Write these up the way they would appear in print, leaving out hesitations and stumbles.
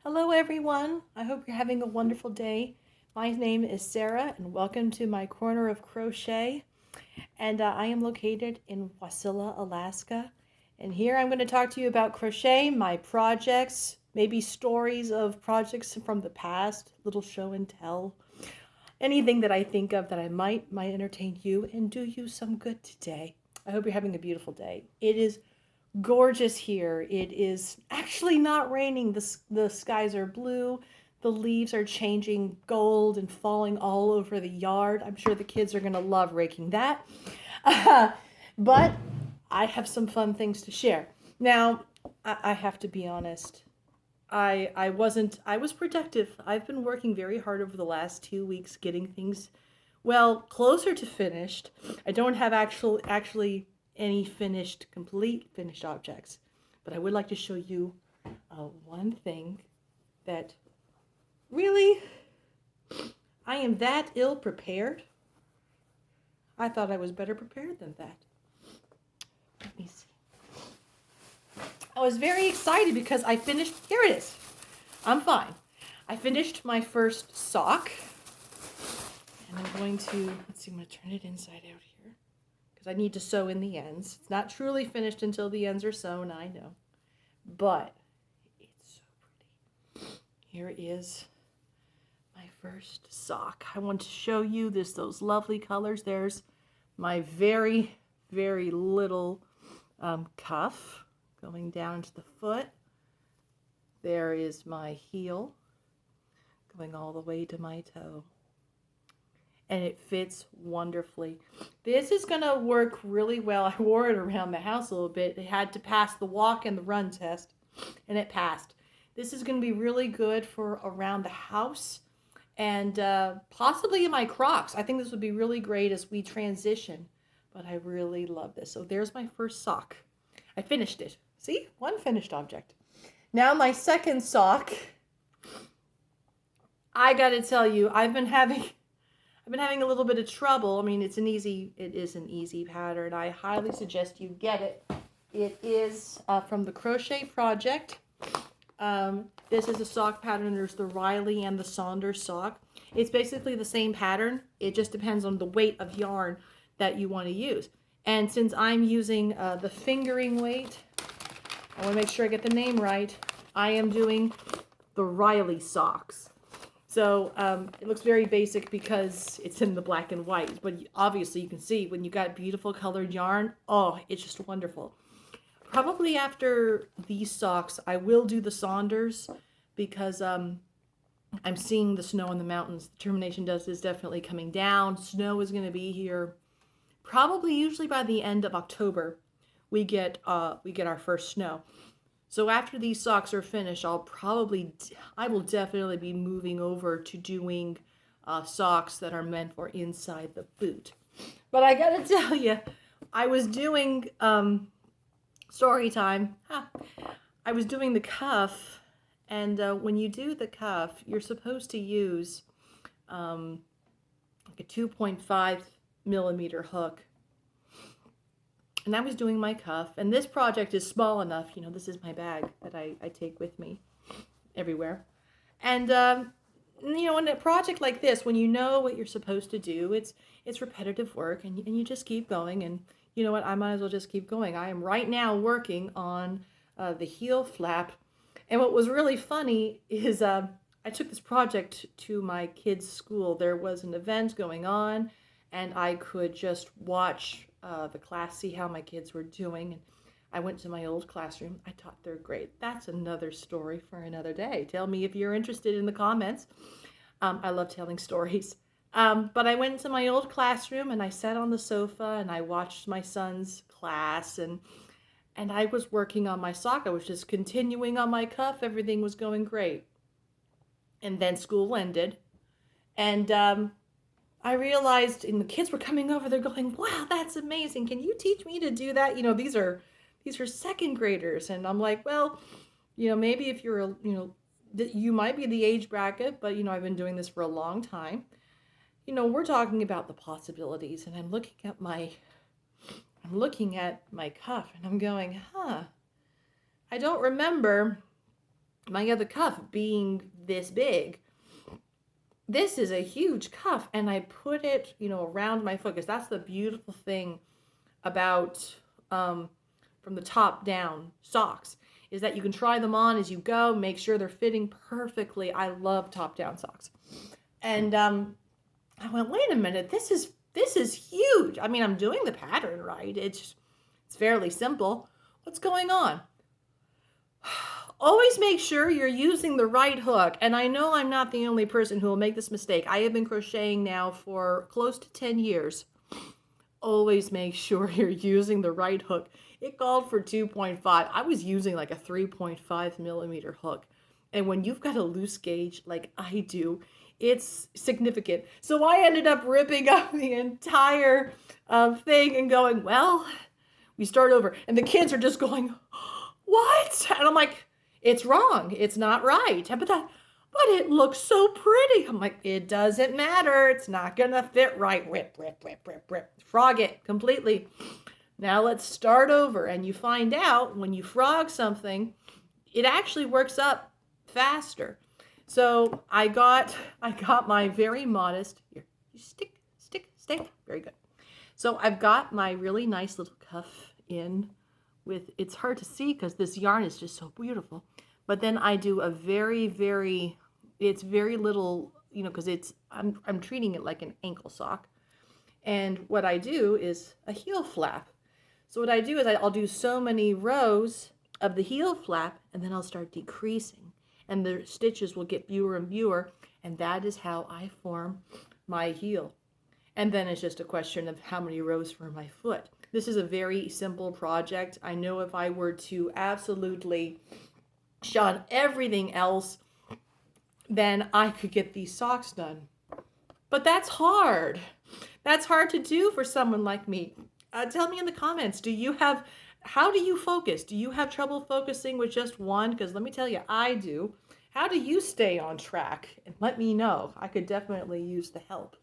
Hello, everyone. I hope you're having a wonderful day. My name is Sarah, and welcome to my corner of crochet. And I am located in Wasilla, Alaska. And here I'm going to talk to you about crochet, my projects, maybe stories of projects from the past, little show and tell, anything that I think of that I might entertain you and do you some good today. I hope you're having a beautiful day. It is gorgeous here. It is actually not raining. The skies are blue. The leaves are changing gold and falling all over the yard. I'm sure the kids are going to love raking that. But I have some fun things to share. Now, I have to be honest. I was productive. I've been working very hard over the last 2 weeks getting things, well, closer to finished. I don't have actually any complete finished objects. But I would like to show you one thing that really, I am that ill prepared. I thought I was better prepared than that. Let me see. I was very excited because I finished, here it is. I'm fine. I finished my first sock. And I'm going to, let's see, I'm going to turn it inside out here. I need to sew in the ends. It's not truly finished until the ends are sewn, I know. But it's so pretty. Here is my first sock. I want to show you those lovely colors. There's my very, very little cuff going down to the foot. There is my heel going all the way to my toe. And it fits wonderfully. This is going to work really well. I wore it around the house a little bit. It had to pass the walk and the run test, and it passed. This is going to be really good for around the house and possibly in my Crocs. I think this would be really great as we transition, but I really love this. So there's my first sock. I finished it. See? One finished object. Now my second sock. I got to tell you, I've been having a little bit of trouble. I mean, it is an easy pattern. I highly suggest you get it. It is from the Crochet Project. This is a sock pattern. There's the Riley and the Saunders sock. It's basically the same pattern. It just depends on the weight of yarn that you want to use. And since I'm using the fingering weight, I want to make sure I get the name right. I am doing the Riley socks. So it looks very basic because it's in the black and white, but obviously you can see when you got beautiful colored yarn, oh, it's just wonderful. Probably after these socks, I will do the Saunders because I'm seeing the snow in the mountains. The termination dust is definitely coming down. Snow is going to be here probably usually by the end of October. We get our first snow. So after these socks are finished, I will definitely be moving over to doing socks that are meant for inside the boot. But I gotta tell you, I was doing story time. I was doing the cuff, and when you do the cuff, you're supposed to use like a 2.5 millimeter hook. And I was doing my cuff, and this project is small enough, this is my bag that I take with me everywhere. And, in a project like this, when you know what you're supposed to do, it's repetitive work, and you just keep going, and you know what, I might as well just keep going. I am right now working on the heel flap, and what was really funny is I took this project to my kids' school. There was an event going on, and I could just watch the class, see how my kids were doing. And I went to my old classroom. I taught third grade. That's another story for another day. Tell me if you're interested in the comments. I love telling stories. But I went to my old classroom and I sat on the sofa and I watched my son's class and I was working on my sock. I was just continuing on my cuff. Everything was going great. And then school ended. And I realized, and the kids were coming over, they're going, wow, that's amazing. Can you teach me to do that? These are second graders. And I'm like, well, maybe if you're, you might be the age bracket, but, I've been doing this for a long time. We're talking about the possibilities, and I'm looking at my cuff, and I'm going, I don't remember my other cuff being this big, this is a huge cuff, and I put it, around my foot, because that's the beautiful thing about from the top down socks, is that you can try them on as you go, make sure they're fitting perfectly. I love top down socks. And I went, wait a minute, this is huge. I mean, I'm doing the pattern right. It's fairly simple. What's going on? Always make sure you're using the right hook. And I know I'm not the only person who will make this mistake. I have been crocheting now for close to 10 years. Always make sure you're using the right hook. It called for 2.5. I was using like a 3.5 millimeter hook. And when you've got a loose gauge like I do, it's significant. So I ended up ripping up the entire thing and going, well, we start over. And the kids are just going, what? And I'm like, it's wrong. It's not right. But it looks so pretty. I'm like, it doesn't matter. It's not going to fit right. Rip, rip, rip, rip, rip. Frog it completely. Now let's start over. And you find out when you frog something, it actually works up faster. So I got my very modest, here, you stick. Very good. So I've got my really nice little cuff in with, it's hard to see because this yarn is just so beautiful. But then I do a very, very, it's very little, because I'm treating it like an ankle sock. And what I do is a heel flap. So what I do is I'll do so many rows of the heel flap, and then I'll start decreasing. And the stitches will get fewer and fewer, and that is how I form my heel. And then it's just a question of how many rows for my foot. This is a very simple project. I know if I were to absolutely shun everything else, then I could get these socks done. But that's hard. That's hard to do for someone like me. Tell me in the comments, how do you focus? Do you have trouble focusing with just one? Because let me tell you, I do. How do you stay on track? And let me know. I could definitely use the help.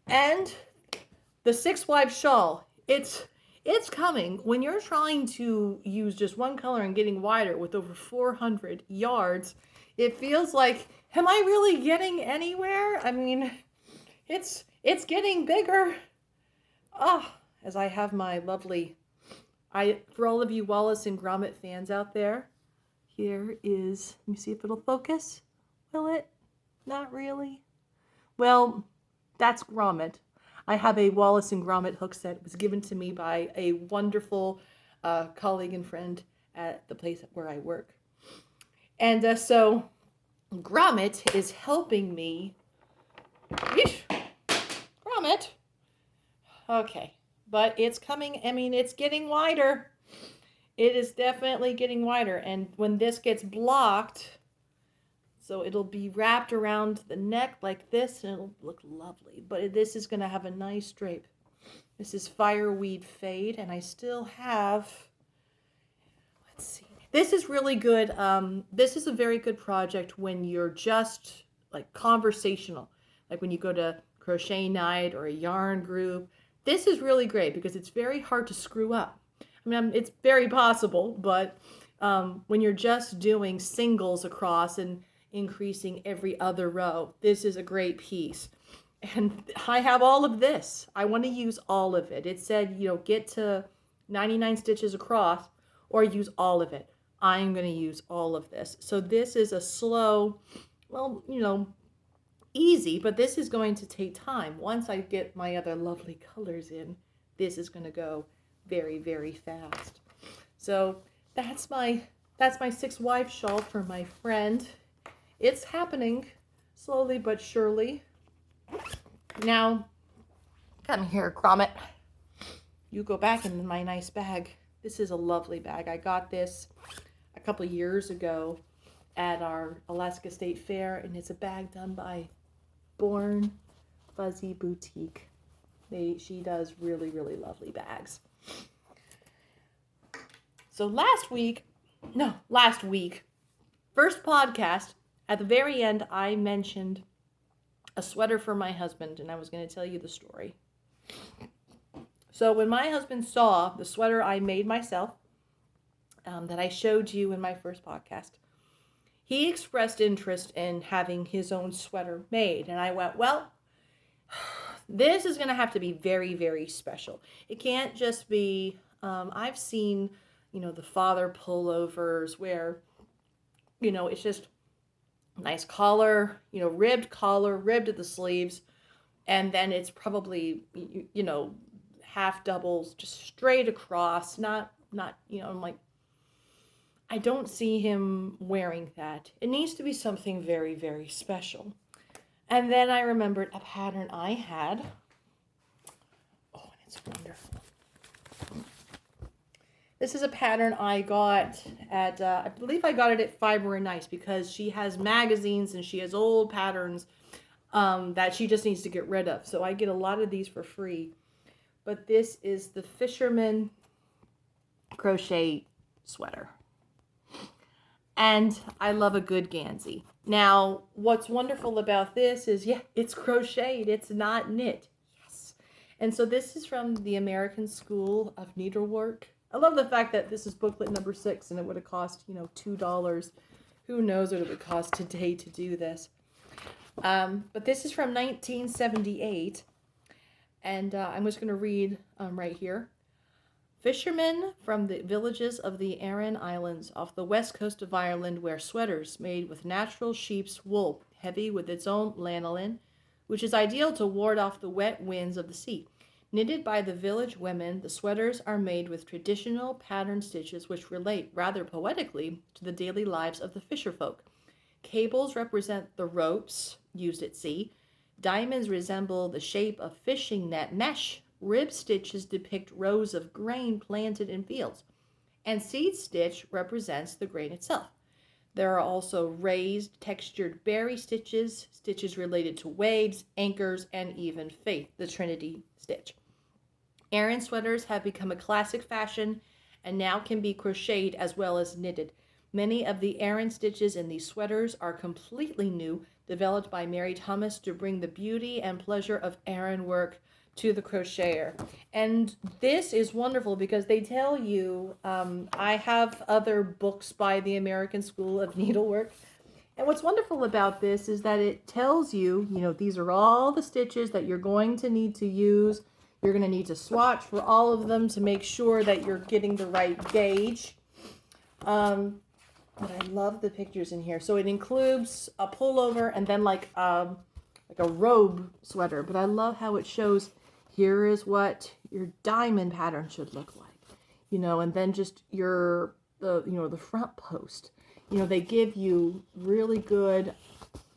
And the 6-wife shawl, it's coming. When you're trying to use just one color and getting wider with over 400 yards, it feels like, am I really getting anywhere? I mean, it's getting bigger. As I have my lovely, for all of you Wallace and Gromit fans out there, here is, let me see if it'll focus. Will it? Not really. Well, that's Gromit. I have a Wallace and Gromit hook set. It was given to me by a wonderful colleague and friend at the place where I work. And so Gromit is helping me. Yeesh. Gromit. Okay, but it's coming. I mean, it's getting wider. It is definitely getting wider. And when this gets blocked, so it'll be wrapped around the neck like this, and it'll look lovely. But this is going to have a nice drape. This is Fireweed Fade, and I still have, let's see. This is really good. This is a very good project when you're just like conversational. Like when you go to crochet night or a yarn group. This is really great because it's very hard to screw up. I mean, it's very possible, but when you're just doing singles across and increasing every other row, this is a great piece. And I have all of this. I want to use all of it. It said, get to 99 stitches across or use all of it. I'm going to use all of this. So this is a slow, well, easy, but this is going to take time. Once I get my other lovely colors in, this is going to go very, very fast. So that's my 6-wife shawl for my friend. It's happening slowly but surely. Now, come here, Gromit. You go back in my nice bag. This is a lovely bag. I got this a couple years ago at our Alaska State Fair, and it's a bag done by Born Fuzzy Boutique. She does really, really lovely bags. So last week, first podcast, at the very end, I mentioned a sweater for my husband, and I was going to tell you the story. So when my husband saw the sweater I made myself, that I showed you in my first podcast. He expressed interest in having his own sweater made. And I went, well, this is going to have to be very, very special. It can't just be, I've seen, the father pullovers where, it's just nice collar, ribbed at the sleeves. And then it's probably, half doubles, just straight across, not, I'm like, I don't see him wearing that. It needs to be something very, very special. And then I remembered a pattern I had. Oh, and it's wonderful. This is a pattern I got at, I believe I got it at Fiber and Nice, because she has magazines and she has old patterns that she just needs to get rid of. So I get a lot of these for free. But this is the Fisherman crochet sweater. And I love a good Gansey. Now, what's wonderful about this is, it's crocheted. It's not knit. Yes. And so this is from the American School of Needlework. I love the fact that this is booklet number 6 and it would have cost, $2. Who knows what it would cost today to do this. But this is from 1978. And I'm just going to read right here. Fishermen from the villages of the Aran Islands off the west coast of Ireland wear sweaters made with natural sheep's wool, heavy with its own lanolin, which is ideal to ward off the wet winds of the sea. Knitted by the village women, the sweaters are made with traditional pattern stitches which relate rather poetically to the daily lives of the fisherfolk. Cables represent the ropes used at sea. Diamonds resemble the shape of fishing net mesh. Rib stitches depict rows of grain planted in fields, and seed stitch represents the grain itself. There are also raised, textured berry stitches, stitches related to waves, anchors, and even faith, the Trinity stitch. Aran sweaters have become a classic fashion and now can be crocheted as well as knitted. Many of the Aran stitches in these sweaters are completely new, developed by Mary Thomas to bring the beauty and pleasure of Aran work to the crocheter. And this is wonderful because they tell you, I have other books by the American School of Needlework. And what's wonderful about this is that it tells you, these are all the stitches that you're going to need to use. You're going to need to swatch for all of them to make sure that you're getting the right gauge. But I love the pictures in here. So it includes a pullover and then like a robe sweater. But I love how it shows here is what your diamond pattern should look like, and then just the front post. They give you really good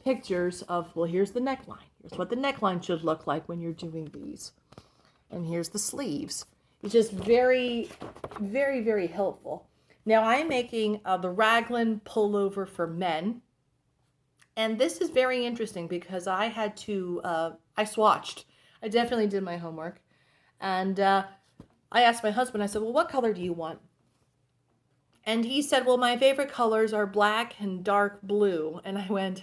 pictures of, well, here's the neckline. Here's what the neckline should look like when you're doing these. And here's the sleeves. It's just very, very, very helpful. Now I'm making the Raglan Pullover for men. And this is very interesting because I had to, I swatched. I definitely did my homework. And I asked my husband, I said, well, what color do you want? And he said, well, my favorite colors are black and dark blue. And I went,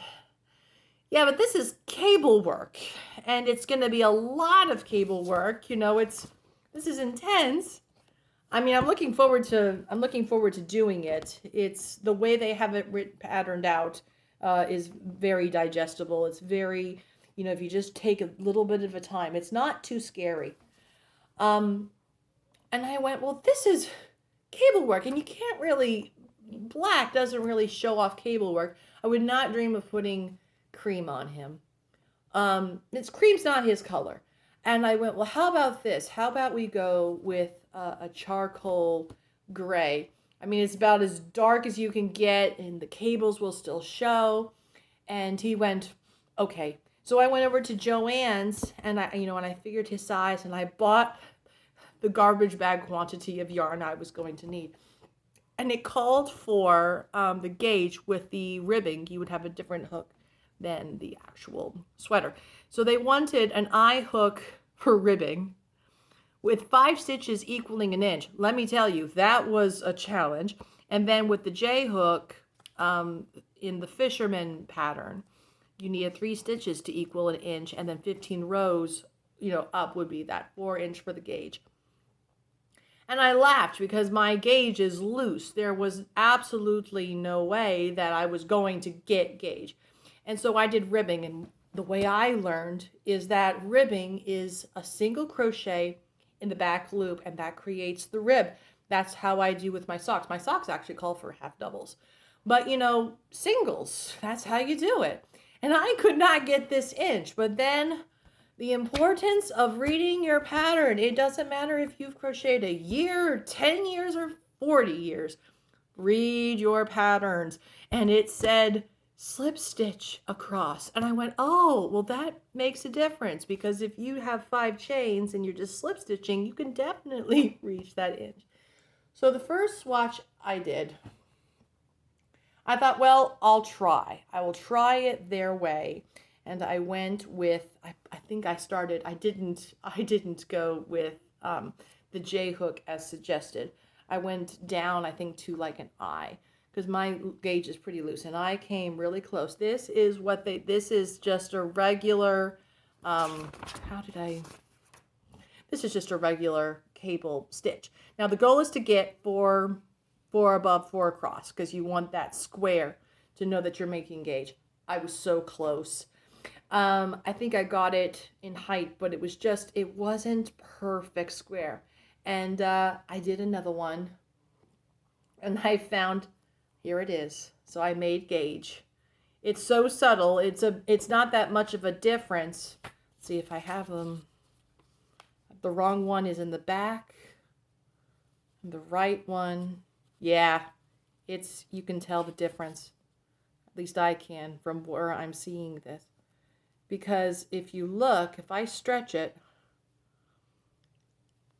yeah, but this is cable work. And it's going to be a lot of cable work. This is intense. I mean, I'm looking forward to doing it. It's the way they have it patterned out is very digestible. It's very, if you just take a little bit of a time, it's not too scary. And I went, well, this is cable work, and you can't really, black doesn't really show off cable work. I would not dream of putting cream on him. Cream's not his color. And I went, well, how about this? How about we go with a charcoal gray? I mean, it's about as dark as you can get, and the cables will still show. And he went, okay. So I went over to Joann's, and I figured his size, and I bought the garbage bag quantity of yarn I was going to need. And it called for the gauge with the ribbing. You would have a different hook than the actual sweater. So they wanted an eye hook for ribbing with 5 stitches equaling an inch. Let me tell you, that was a challenge. And then with the J hook in the Fisherman pattern, you needed 3 stitches to equal an inch, and then 15 rows, up would be that 4 inch for the gauge. And I laughed because my gauge is loose. There was absolutely no way that I was going to get gauge. And so I did ribbing. And the way I learned is that ribbing is a single crochet in the back loop, and that creates the rib. That's how I do with my socks. My socks actually call for half doubles. But singles, that's how you do it. And I could not get this inch. But then the importance of reading your pattern. It doesn't matter if you've crocheted a year, 10 years, or 40 years. Read your patterns. And it said slip stitch across. And I went, oh, well, that makes a difference, because if you have 5 chains and you're just slip stitching, you can definitely reach that inch. So the first swatch I did, I thought, well, I'll try. I will try it their way. And I went with, I think I started, I didn't go with the J hook as suggested. I went down, I think, to like an I, because my gauge is pretty loose, and I came really close. This is just a regular, this is just a regular cable stitch. Now the goal is to get 4 above, 4 across, because you want that square to know that you're making gauge. I was so close. I think I got it in height, but it wasn't perfect square. And I did another one, and I found, here it is. So I made gauge. It's so subtle. It's not that much of a difference. Let's see if I have them. The wrong one is in the back. The right one, yeah, you can tell the difference. At least I can from where I'm seeing this. Because if you look, if I stretch it,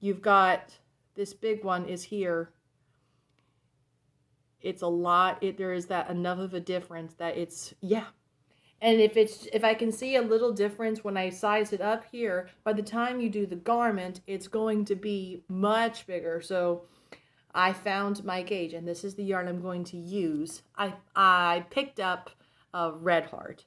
you've got this big one is here. It's a lot. There is that enough of a difference that it's, yeah. And if I can see a little difference when I size it up here, by the time you do the garment, it's going to be much bigger. So I found my gauge, and this is the yarn I'm going to use. I picked up Red Heart.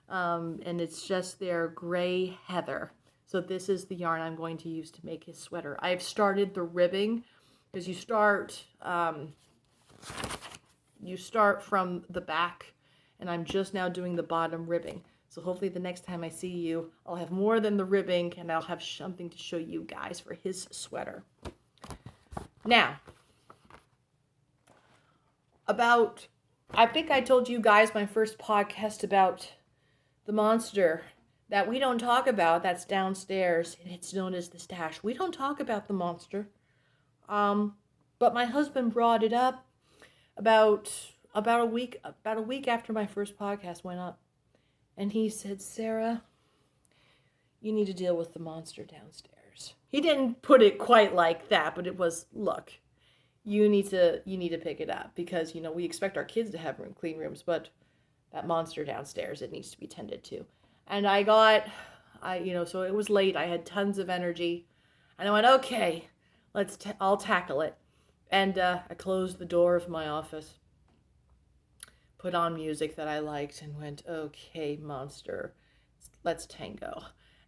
And it's just their gray heather. So this is the yarn I'm going to use to make his sweater. I've started the ribbing, because you start from the back, and I'm just now doing the bottom ribbing. So hopefully the next time I see you, I'll have more than the ribbing, and I'll have something to show you guys for his sweater. Now, I think I told you guys my first podcast about the monster that we don't talk about, that's downstairs, and it's known as the stash. We don't talk about the monster. But my husband brought it up about a week after my first podcast went up. And he said, Sarah, you need to deal with the monster downstairs. He didn't put it quite like that, but it was, look, you need to pick it up, because we expect our kids to have clean rooms, but that monster downstairs, it needs to be tended to. And so it was late. I had tons of energy, and I went, okay, I'll tackle it. And I closed the door of my office, put on music that I liked, and went, okay, monster, let's tango.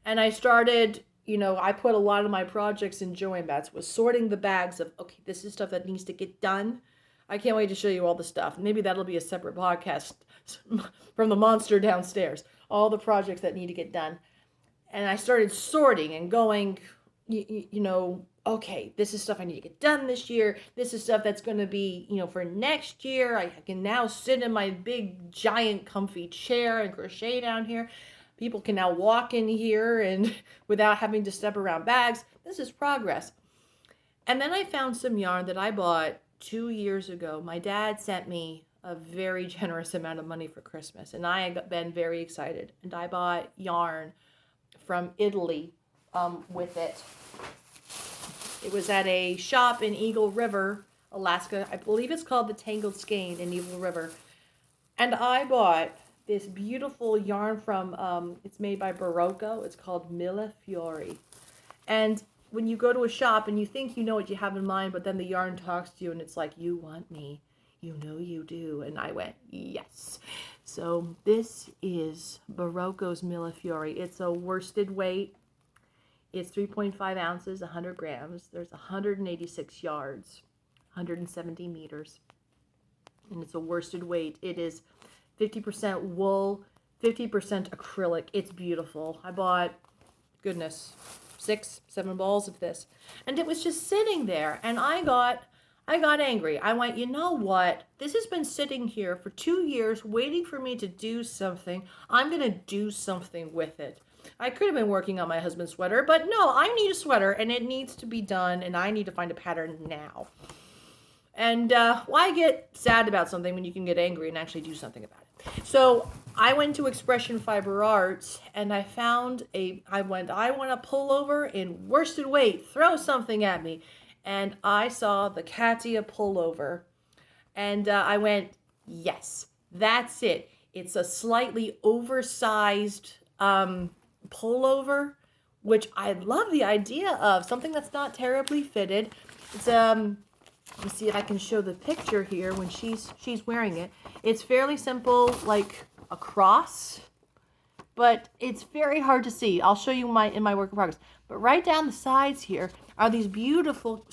And I started, I put a lot of my projects in join bats, was sorting the bags of, okay, this is stuff that needs to get done. I can't wait to show you all the stuff. Maybe that'll be a separate podcast from the monster downstairs. All the projects that need to get done. And I started sorting and going, okay, this is stuff I need to get done this year. This is stuff that's going to be, for next year. I can now sit in my big, giant, comfy chair and crochet down here. People can now walk in here and without having to step around bags. This is progress. And then I found some yarn that I bought 2 years ago. My dad sent me a very generous amount of money for Christmas, and I have been very excited. And I bought yarn from Italy with it. It was at a shop in Eagle River, Alaska. I believe it's called the Tangled Skein in Eagle River. And I bought this beautiful yarn from, it's made by Barocco. It's called Mille Fiori. And when you go to a shop and you think you know what you have in mind, but then the yarn talks to you and it's like, you want me. You know you do. And I went, yes. So this is Barocco's Mille Fiori. It's a worsted weight. It's 3.5 ounces, 100 grams. There's 186 yards, 170 meters. And it's a worsted weight. It is 50% wool, 50% acrylic. It's beautiful. I bought, goodness, 6-7 balls of this. And it was just sitting there. And I got angry. I went, you know what? This has been sitting here for 2 years waiting for me to do something. I'm going to do something with it. I could have been working on my husband's sweater, but no, I need a sweater and it needs to be done and I need to find a pattern now. And why get sad about something when you can get angry and actually do something about it? So I went to Expression Fiber Arts and I found I want a pullover in worsted weight. Throw something at me. And I saw the Katia pullover. And I went, yes, that's it. It's a slightly oversized pullover, which I love the idea of. Something that's not terribly fitted. It's let me see if I can show the picture here when she's wearing it. It's fairly simple, like a cross, but it's very hard to see. I'll show you in my work in progress. But right down the sides here are these beautiful,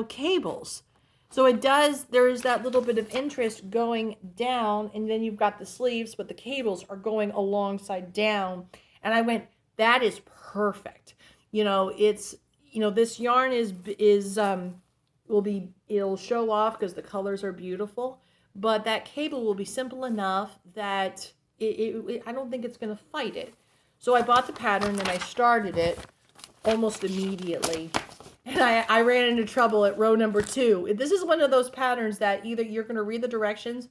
cables. So there is that little bit of interest going down, and then you've got the sleeves, but the cables are going alongside down. And I went, that is perfect. It's, this yarn it'll show off because the colors are beautiful, but that cable will be simple enough that I don't think it's going to fight it. So I bought the pattern and I started it almost immediately. And I ran into trouble at row number 2. This is one of those patterns that either you're going to read the directions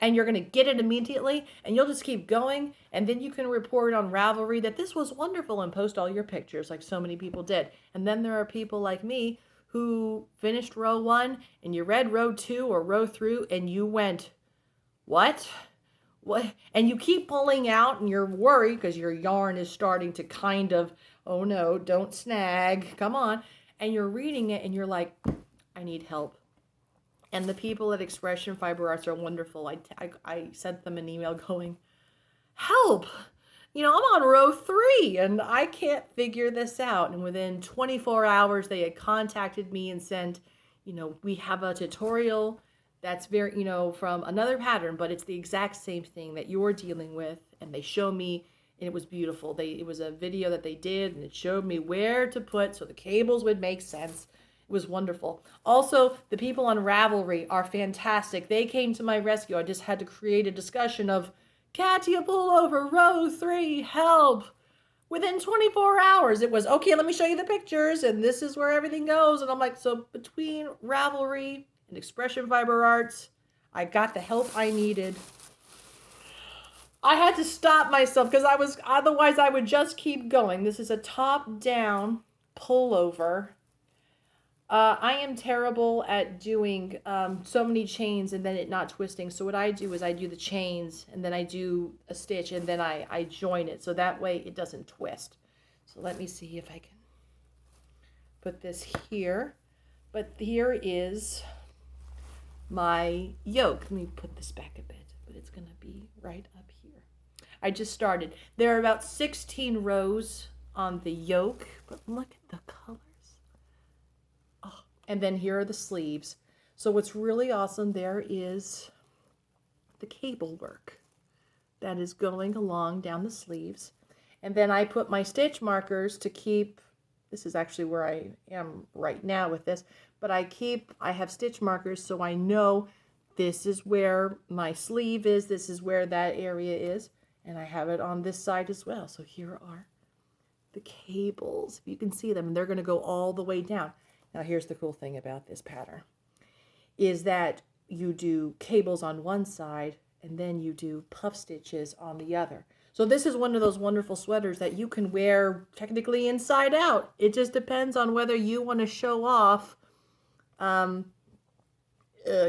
and you're going to get it immediately and you'll just keep going. And then you can report on Ravelry that this was wonderful and post all your pictures like so many people did. And then there are people like me who finished row 1 and you read row 2 or row 3 and you went, what? And you keep pulling out and you're worried because your yarn is starting to kind of, oh no, don't snag, come on. And you're reading it and you're like, I need help. And the people at Expression Fiber Arts are wonderful. I sent them an email going, help, I'm on row 3 and I can't figure this out. And within 24 hours, they had contacted me and sent, we have a tutorial that's very, from another pattern, but it's the exact same thing that you're dealing with. And they show me, and it was beautiful. It was a video that they did, and it showed me where to put so the cables would make sense. It was wonderful. Also, the people on Ravelry are fantastic. They came to my rescue. I just had to create a discussion of Katia pullover, row 3, help. Within 24 hours, it was, okay, let me show you the pictures, and this is where everything goes. And I'm like, so between Ravelry and Expression Fiber Arts, I got the help I needed. I had to stop myself because otherwise I would just keep going. This is a top-down pullover. I am terrible at doing so many chains and then it not twisting. So what I do is I do the chains and then I do a stitch and then I join it. So that way it doesn't twist. So let me see if I can put this here. But here is my yoke. Let me put this back a bit, but it's going to be right up here. I just started. There are about 16 rows on the yoke, but look at the colors. Oh, and then here are the sleeves. So what's really awesome there is the cable work that is going along down the sleeves. And then I put my stitch markers to keep, this is actually where I am right now with this, but I have stitch markers so I know this is where my sleeve is, this is where that area is, and I have it on this side as well. So here are the cables, if you can see them, and they're going to go all the way down. Now here's the cool thing about this pattern, is that you do cables on one side and then you do puff stitches on the other. So this is one of those wonderful sweaters that you can wear technically inside out. It just depends on whether you want to show off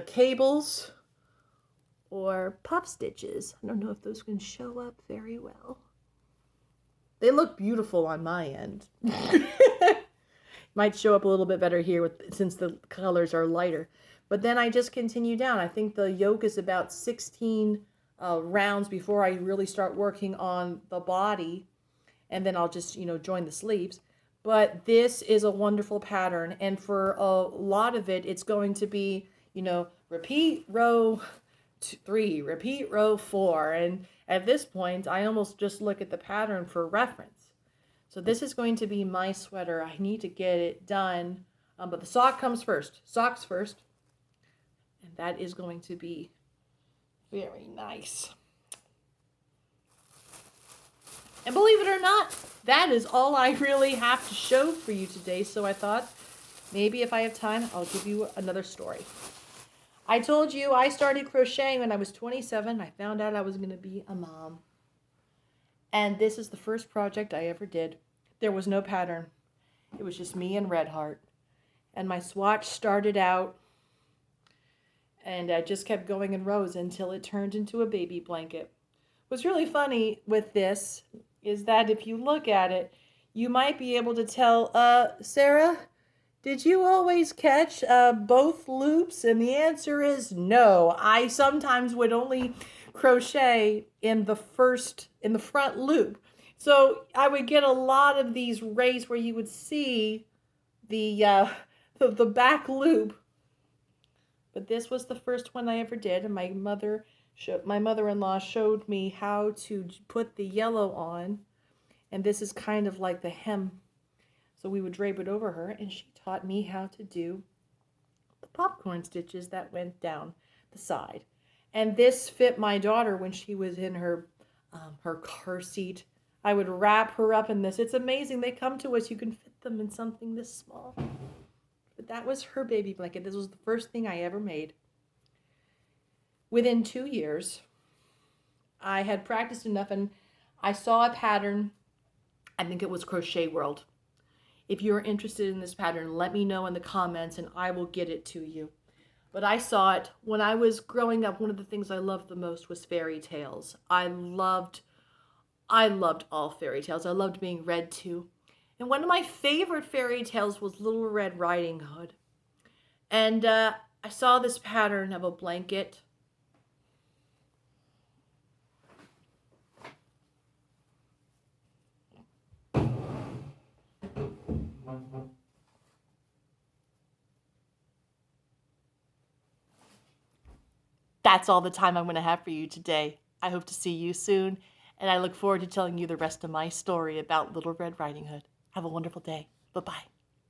cables or puff stitches. I don't know if those can show up very well. They look beautiful on my end. Might show up a little bit better here since the colors are lighter. But then I just continue down. I think the yoke is about 16 rounds before I really start working on the body. And then I'll just, join the sleeves. But this is a wonderful pattern, and for a lot of it, it's going to be, repeat row 3, repeat row 4, and at this point, I almost just look at the pattern for reference. So this is going to be my sweater. I need to get it done, but the sock comes first. Socks first, and that is going to be very nice. And believe it or not, that is all I really have to show for you today. So I thought maybe if I have time, I'll give you another story. I told you I started crocheting when I was 27. I found out I was going to be a mom. And this is the first project I ever did. There was no pattern. It was just me and Red Heart. And my swatch started out, and I just kept going in rows until it turned into a baby blanket. What's really funny with this is that if you look at it, you might be able to tell, Sarah, did you always catch both loops? And the answer is no. I sometimes would only crochet in the front loop. So I would get a lot of these rays where you would see the back loop. But this was the first one I ever did, and my mother-in-law showed me how to put the yellow on, and this is kind of like the hem. So we would drape it over her, and she taught me how to do the popcorn stitches that went down the side. And this fit my daughter when she was in her car seat. I would wrap her up in this. It's amazing. They come to us. You can fit them in something this small. But that was her baby blanket. This was the first thing I ever made. Within 2 years, I had practiced enough, and I saw a pattern. I think it was Crochet World. If you're interested in this pattern, let me know in the comments and I will get it to you. But I saw it when I was growing up. One of the things I loved the most was fairy tales. I loved all fairy tales. I loved being read to. And one of my favorite fairy tales was Little Red Riding Hood. And I saw this pattern of a blanket. That's all the time I'm going to have for you today. I hope to see you soon, and I look forward to telling you the rest of my story about Little Red Riding Hood. Have a wonderful day. Bye-bye.